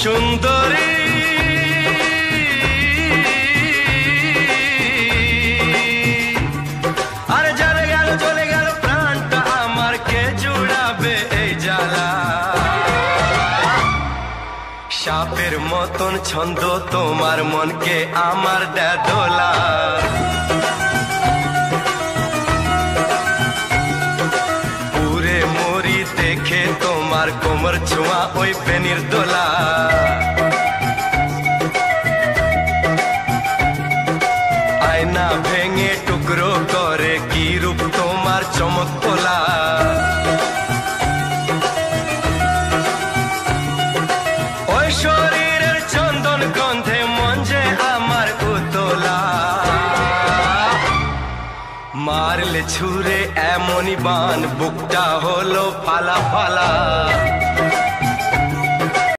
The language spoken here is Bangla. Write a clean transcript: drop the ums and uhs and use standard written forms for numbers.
সুন্দরী আরে চলে গেল প্রাণটা আমার, কে জুড়াবে এই জ্বালা। সাপের মতন ছন্দ তোমার মনকে আমার দেয় দোলা। পুরে মরি দেখে তোমার কোমর ছোঁয়া ওই বেনির দোলা। আয়না ভেঙে টুকরো করে কি রূপ তোমার চমক তোলা। ওই শরীরের চন্দন গন্ধে মন যে আমার উতলা। মারলে ছুঁড়ে এমনই বান, বুকটা হলো ফালা ফালা।